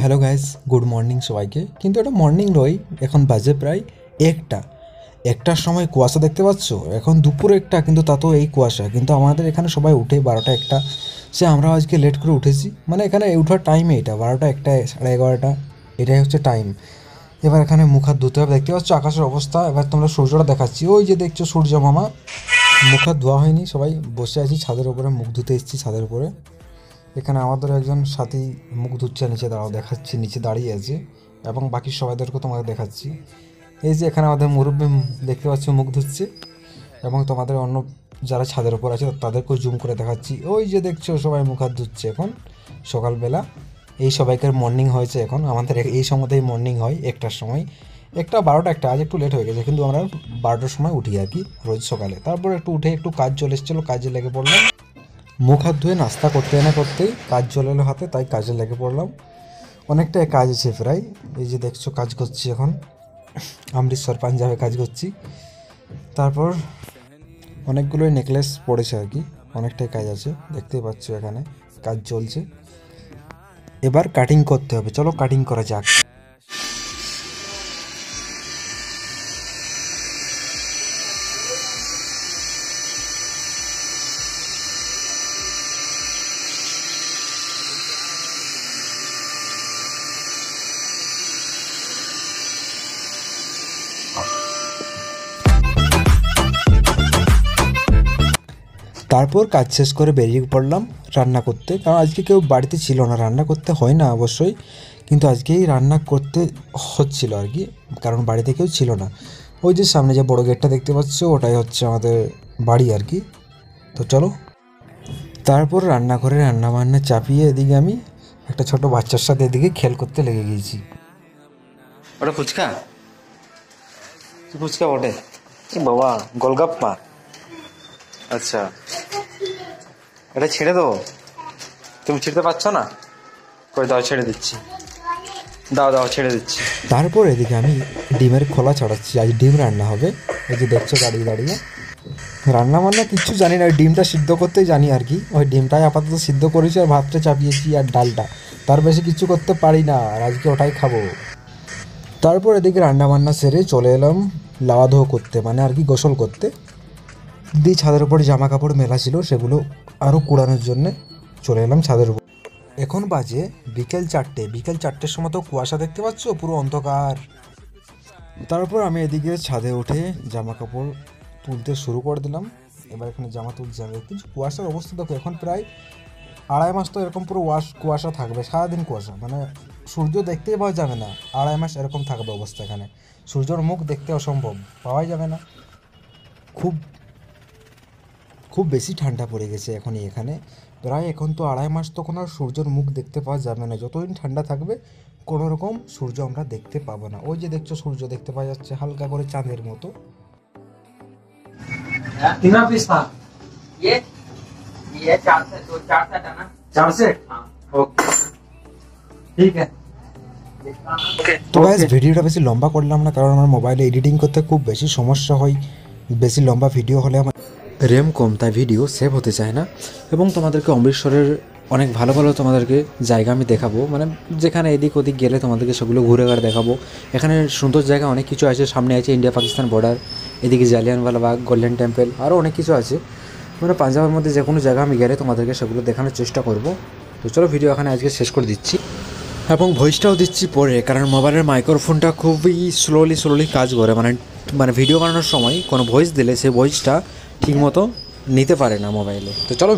Hello guys, good morning সবাইকে। কিন্তু এটা মর্নিং নয়, এখন বাজে প্রায় একটার সময় কুয়াশা দেখতে পাচ্ছ। এখন দুপুর একটা, কিন্তু তাতেও এই কুয়াশা। কিন্তু আমাদের এখানে সবাই উঠে 12টা 1টা, সে আমরাও আজকে লেট করে উঠেছি। মানে এখানে ওঠার টাইমে এটা 12টা 1টা 11:30, এটাই হচ্ছে টাইম। এবার এখানে মুখ হাত ধুতে হবে। দেখতে পাচ্ছ আকাশের অবস্থা। এবার তোমরা সূর্যটা দেখাচ্ছি, ওই যে দেখছো সূর্য মামা। মুখ হাত ধোয়া হয়নি, সবাই বসে আছি ছাদের উপরে, মুখ ধুতে এসেছি ছাদের উপরে। এখানে আমাদের একজন সাথী মুখ ধুচ্ছে, নিচে দেখাচ্ছি, নিচে দাঁড়িয়ে আছে। এবং বাকি সবাইদেরকে তোমাদের দেখাচ্ছি। এই যে এখানে আমাদের মুরব্বী দেখতে পাচ্ছি মুখ ধুচ্ছে, এবং তোমাদের অন্য যারা ছাদের উপর আছে তাদেরকেও জুম করে দেখাচ্ছি। ওই যে দেখছো সবাই মুখ হাত ধুচ্ছে এখন সকালবেলা। এই সবাইকার মর্নিং হয়েছে এখন। আমাদের এই সময়তেই মর্নিং হয়, 1টার সময়। 1টা 12টা 1টা, আজ একটু লেট হয়ে গেছে, কিন্তু আমরা 12টার সময় উঠি আর কি রোজ সকালে। তারপর একটু উঠে একটু কাজ চলে এসেছিলো, কাজে লেগে পড়লাম। মুখ হাত ধুয়ে নাস্তা করতে না করতেই কাজ চলে এলো হাতে, তাই কাজে লেগে পড়লাম। অনেকটাই কাজ আছে প্রায়। এই যে দেখছো কাজ করছি এখন, অমৃতসর পাঞ্জাবে কাজ করছি। তারপর অনেকগুলোই নেকলেস পড়েছে আর কি, অনেকটাই কাজ আছে, দেখতেই পাচ্ছ এখানে কাজ চলছে। এবার কাটিং করতে হবে, চলো কাটিং করা যাক। তারপর কাজ শেষ করে বেরিয়ে পড়লাম রান্না করতে, কারণ আজকে কেউ বাড়িতে ছিল না। রান্না করতে হয় না অবশ্যই, কিন্তু আজকেই রান্না করতে হচ্ছিল আর কি, কারণ বাড়িতে কেউ ছিল না। ওই যে সামনে যে বড় গেটটা দেখতে পাচ্ছ, ওটাই হচ্ছে আমাদের বাড়ি আর কি। তো চলো, তারপর রান্নাঘরে রান্নাবান্না চাপিয়ে এদিকে আমি একটা ছোট বাচ্চার সাথে এদিকে খেল করতে লেগে গিয়েছি। ওটা ফুচকা, ফুচকা বটে বাবা, গোলগাপ্পা। আচ্ছা, এটা ছেড়ে দেবো? তুমি ছিঁড়তে পারছো না? কই দাও, ছেড়ে দিচ্ছি, দাও দাও ছেড়ে দিচ্ছি। তারপর এদিকে আমি ডিমের খোলা ছাড়াচ্ছি, আজ ডিম রান্না হবে। এই যে দেখছো দাঁড়িয়ে দাঁড়িয়ে। রান্না বান্না কিচ্ছু জানি না, ওই ডিমটা সিদ্ধ করতেই জানি আর কি। ওই ডিমটাই আপাতত সিদ্ধ করেছি, আর ভাতটা চাপিয়েছি, আর ডালটা। তার বেশি কিছু করতে পারি না, আর আজকে ওটাই খাবো। তারপর এদিকে রান্নাবান্না সেরে চলে এলাম লাওয়া ধোয়া করতে, মানে আর কি গোসল করতে। দিয়ে ছাদের উপর জামা কাপড় মেলা ছিল, সেগুলো আরও কুড়ানোর জন্যে চলে এলাম ছাদের উপর। এখন বাজে বিকেল 4টে। বিকেল 4টের সময় তো কুয়াশা দেখতে পাচ্ছ, পুরো অন্ধকার। তারপর আমি এদিকে ছাদে উঠে জামা কাপড় তুলতে শুরু করে দিলাম। এবার এখানে জামা তুলতে যাবে, কিন্তু কুয়াশার অবস্থা দেখো, এখন প্রায় 2.5 মাস তো এরকম পুরো কুয়াশা থাকবে, সারাদিন কুয়াশা। মানে সূর্য দেখতেই পাওয়া যাবে না, 2.5 মাস এরকম থাকবে অবস্থা এখানে। সূর্যর মুখ দেখতে অসম্ভব, পাওয়াই যাবে না। খুব খুব বেশি ঠান্ডা পড়ে গেছে এখনই এখানে। প্রায় এখন তো 2.5 মাস তখন আর সূর্যের মুখ দেখতে পাওয়া যাবে না। যতদিন ঠান্ডা থাকবে কোনো রকম সূর্য আমরা দেখতে পাবো না। ওই যে দেখছো সূর্য দেখতে পাওয়া যাচ্ছে হালকা করে চাঁদের মতো। তো গাইস, ভিডিওটা বেশি লম্বা করলাম না, কারণ আমার মোবাইলে এডিটিং করতে খুব বেশি সমস্যা হয়। বেশি লম্বা ভিডিও হলে আমার র্যাম কম, তাই ভিডিও সেভ হতে চায় না। এবং তোমাদেরকে অমৃতসরের অনেক ভালো ভালো তোমাদেরকে জায়গা আমি দেখাবো, মানে যেখানে এদিক ওদিক গেলে তোমাদেরকে সেগুলো ঘুরে ঘুরে দেখাবো। এখানে সুন্দর জায়গা অনেক কিছু আছে, সামনে আছে ইন্ডিয়া পাকিস্তান বর্ডার, এদিকে জালিয়ানওয়ালাবাগ, গোল্ডেন টেম্পল, আরও অনেক কিছু আছে। মানে পাঞ্জাবের মধ্যে যে কোনো জায়গা আমি গেলে তোমাদেরকে সেগুলো দেখানোর চেষ্টা করব। তো চলো, ভিডিও এখানে আজকে শেষ করে দিচ্ছি, এবং ভয়েসটাও দিচ্ছি পরে, কারণ মোবাইলের মাইক্রোফোনটা খুবই স্লোলি কাজ করে। মানে ভিডিও বানানোর সময় কোনো ভয়েস দিলে সেই ভয়েসটা ঠিকমতো নিতে পারে না মোবাইলে। তো চলো।